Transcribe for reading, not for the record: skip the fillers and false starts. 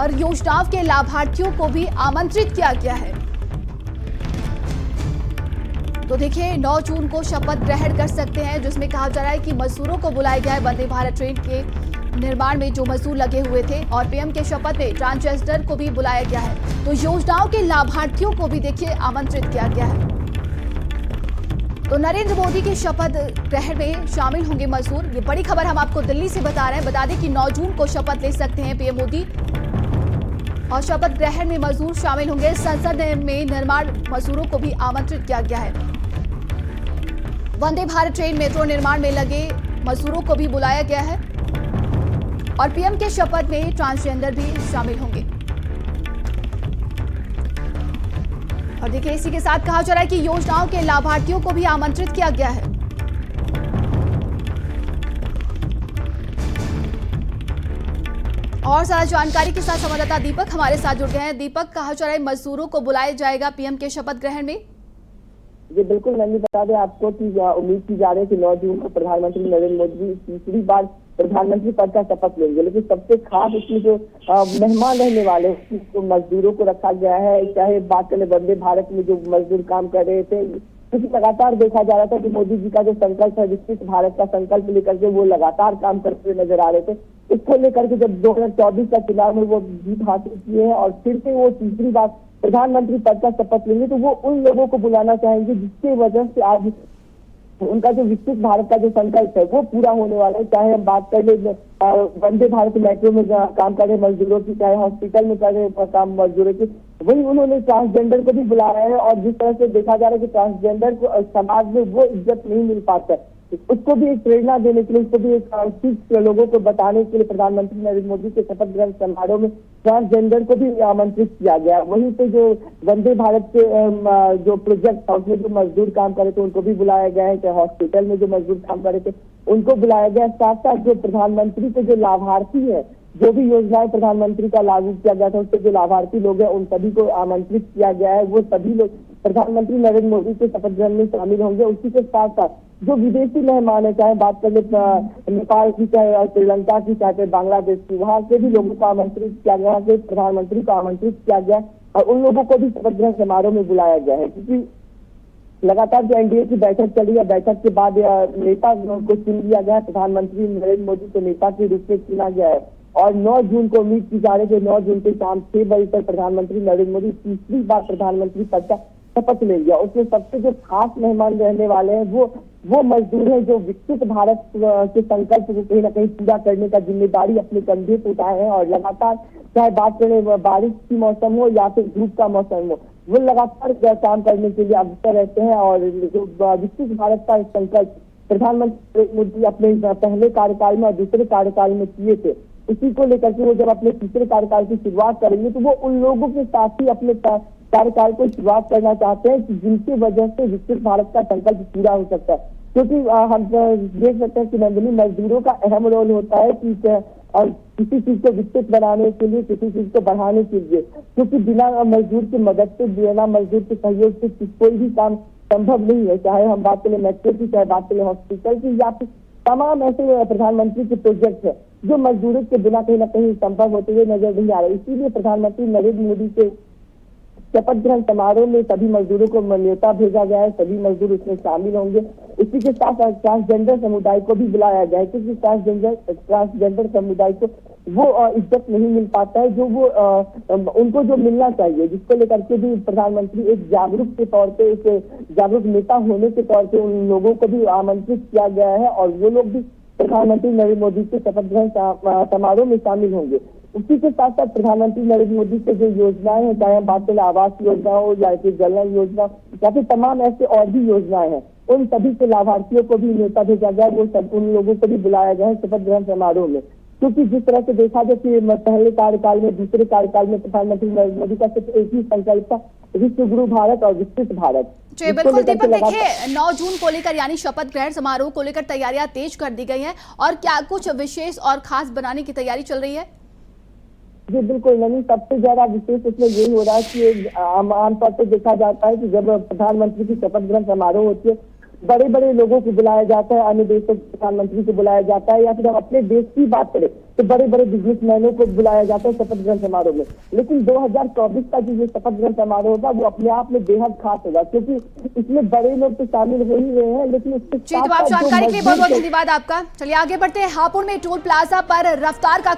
और योजनाओं के लाभार्थियों को भी आमंत्रित किया गया है। तो देखिए 9 जून को शपथ ग्रहण कर सकते हैं, जिसमें कहा जा रहा है कि मजदूरों को बुलाया गया है। वंदे भारत ट्रेन के निर्माण में जो मजदूर लगे हुए थे और पीएम के शपथ में ट्रांसजेंडर को भी बुलाया गया है। तो योजनाओं के लाभार्थियों को भी देखिए आमंत्रित किया गया है। तो नरेंद्र मोदी के शपथ ग्रहण में शामिल होंगे मजदूर। ये बड़ी खबर हम आपको दिल्ली से बता रहे हैं। बता दें कि 9 जून को शपथ ले सकते हैं पीएम मोदी और शपथ ग्रहण में मजदूर शामिल होंगे। संसद में निर्माण मजदूरों को भी आमंत्रित किया गया है। वंदे भारत ट्रेन मेट्रो निर्माण में लगे मजदूरों को भी बुलाया गया है और पीएम के शपथ में ट्रांसजेंडर भी शामिल होंगे। और देखिए इसी के साथ कहा जा रहा है कि योजनाओं के लाभार्थियों को भी आमंत्रित किया गया है। और सारा जानकारी के साथ संवाददाता दीपक हमारे साथ जुड़ गए हैं। दीपक, कहा जा रहा है मजदूरों को बुलाया जाएगा पीएम के शपथ ग्रहण में। जी बिल्कुल, नंदी बता दें आपको कि उम्मीद की जा रही है कि 9 जून को प्रधानमंत्री नरेंद्र मोदी तीसरी बार प्रधानमंत्री पद का शपथ लेंगे। लेकिन सबसे खास इसमें जो मेहमान रहने वाले हैं तो मजदूरों को रखा गया है। चाहे बात करें वंदे भारत में जो मजदूर काम कर रहे थे, क्योंकि लगातार देखा जा रहा था कि मोदी जी का जो संकल्प है, विकसित भारत का संकल्प लेकर के वो लगातार काम करते हुए नजर आ रहे थे। इसको लेकर के जब 2024 का चुनाव में वो जीत हासिल किए हैं और फिर से वो तीसरी बार प्रधानमंत्री पद का शपथ लेंगे, तो वो उन लोगों को बुलाना चाहेंगे जिसके वजह से आज उनका जो विकसित भारत का जो संकल्प है वो पूरा होने वाला है। चाहे हम बात करें वंदे भारत मेट्रो में काम कर रहे मजदूरों की, चाहे हॉस्पिटल में कर रहे काम मजदूरों की, वही उन्होंने ट्रांसजेंडर को भी बुलाया है। और जिस तरह से देखा जा रहा है कि ट्रांसजेंडर को समाज में वो इज्जत नहीं मिल पाता है, उसको भी एक प्रेरणा देने के लिए, उसको भी एक लोगों को बताने के लिए प्रधानमंत्री नरेंद्र मोदी के शपथ ग्रहण समारोह में ट्रांसजेंडर को भी आमंत्रित किया गया। वहीं पे जो वंदे भारत के जो प्रोजेक्ट था उसमें जो मजदूर काम कर रहे थे उनको भी बुलाया गया है। चाहे हॉस्पिटल में जो मजदूर काम कर रहे थे उनको बुलाया गया। साथ साथ जो प्रधानमंत्री के जो लाभार्थी है, जो भी योजनाएं प्रधानमंत्री का लागू किया गया था उसके जो लाभार्थी लोग हैं उन सभी को आमंत्रित किया गया है। वो सभी लोग प्रधानमंत्री नरेंद्र मोदी के शपथ ग्रहण में शामिल होंगे। उसी के साथ साथ जो विदेशी मेहमान है, चाहे बात कर ले नेपाल की, चाहे श्रीलंका की, चाहे बांग्लादेश की, वहां से भी लोगों को आमंत्रित किया गया है। प्रधानमंत्री को आमंत्रित किया गया और उन लोगों को भी शपथ ग्रहण समारोह में बुलाया गया है। क्योंकि लगातार जो एनडीए की बैठक चली है, बैठक के बाद नेता को चुन लिया गया है। प्रधानमंत्री नरेंद्र मोदी को नेता के रूप में चुना गया है और 9 जून को उम्मीद की जा रही है कि 9 जून के शाम 6 बजे तक प्रधानमंत्री नरेंद्र मोदी तीसरी बार प्रधानमंत्री पद का शपथ ले लिया। उसमें सबसे जो खास मेहमान रहने वाले हैं वो मजदूर हैं जो विकसित भारत के संकल्प को कहीं ना कहीं पूरा करने का जिम्मेदारी अपने कंधे पर उठाए हैं। और लगातार चाहे बात करें बारिश की मौसम हो या फिर धूप का मौसम हो, वो लगातार काम करने के लिए अग्रसर रहते हैं। और जो विकसित भारत का संकल्प प्रधानमंत्री मोदी अपने पहले कार्यकाल में और दूसरे कार्यकाल में किए थे, उसी को लेकर के वो जब अपने तीसरे कार्यकाल की शुरुआत करेंगे तो वो उन लोगों के साथ ही अपने कार्यकाल को शुरुआत करना चाहते हैं कि जिनकी वजह से विकसित भारत का संकल्प पूरा हो सकता है। क्योंकि हम देख सकते हैं कि नंदिनी, मजदूरों का अहम रोल होता है कि और किसी चीज को विकसित बनाने के लिए, किसी चीज को बढ़ाने के लिए, क्योंकि बिना मजदूर की मदद से, बिना मजदूर के सहयोग से कोई भी काम संभव नहीं है। चाहे हम बात करें मेट्रो की, चाहे बात करें हॉस्पिटल की, या फिर तमाम ऐसे प्रधानमंत्री के प्रोजेक्ट है जो मजदूरों के बिना कहीं ना कहीं संभव होते हुए नजर नहीं आ रहे। इसीलिए प्रधानमंत्री नरेंद्र मोदी के शपथ ग्रहण समारोह में सभी मजदूरों को न्योता भेजा गया है। सभी मजदूर उसमें शामिल होंगे। इसी के साथ ट्रांसजेंडर समुदाय को भी बुलाया गया है, क्योंकि ट्रांसजेंडर समुदाय को वो इज्जत नहीं मिल पाता है जो वो उनको जो मिलना चाहिए, जिसको लेकर के भी प्रधानमंत्री एक जागरूक के तौर पे, एक जागरूक नेता होने के तौर पे उन लोगों को भी आमंत्रित किया गया है और वो लोग भी प्रधानमंत्री नरेंद्र मोदी के शपथ ग्रहण समारोह में शामिल होंगे। उसी के साथ साथ प्रधानमंत्री नरेंद्र मोदी के जो योजनाएं हैं, चाहे हम बात करें आवास योजना हो या फिर जल योजना या फिर तमाम ऐसे और भी योजनाएं हैं, उन सभी के लाभार्थियों को भी न्योता भेजा गया, वो सब उन लोगों को भी बुलाया गया है शपथ ग्रहण समारोह में। क्योंकि जिस तरह से देखा जाए कि पहले कार्यकाल में, दूसरे कार्यकाल में प्रधानमंत्री नरेंद्र मोदी का सिर्फ एक ही संकल्प था, विश्व गुरु भारत और विकसित भारत। जी बिल्कुल दीपक, देखिए 9 जून को लेकर यानी शपथ ग्रहण समारोह को लेकर तैयारियां तेज कर दी गई हैं और क्या कुछ विशेष और खास बनाने की तैयारी चल रही है? जी बिल्कुल नहीं, सबसे ज्यादा विशेष इसमें यही हो रहा है कि आमतौर पर देखा जाता है कि जब प्रधानमंत्री की शपथ ग्रहण समारोह होती है बड़े बड़े लोगों को बुलाया जाता है, अन्य देशों के प्रधानमंत्री को बुलाया जाता है, या फिर हम अपने देश की बात करें तो बड़े बड़े बिजनेसमैनों को बुलाया जाता है शपथ ग्रहण समारोह में। लेकिन 2024 का जो ये शपथ ग्रहण समारोह होगा वो अपने आप में बेहद खास होगा, क्योंकि इसमें बड़े लोग तो शामिल हो ही रहे हैं, लेकिन उसके जी, तो आप जानकारी के लिए बहुत बहुत धन्यवाद आपका। चलिए आगे बढ़ते हैं। हापुड़ में टोल प्लाजा पर रफ्तार का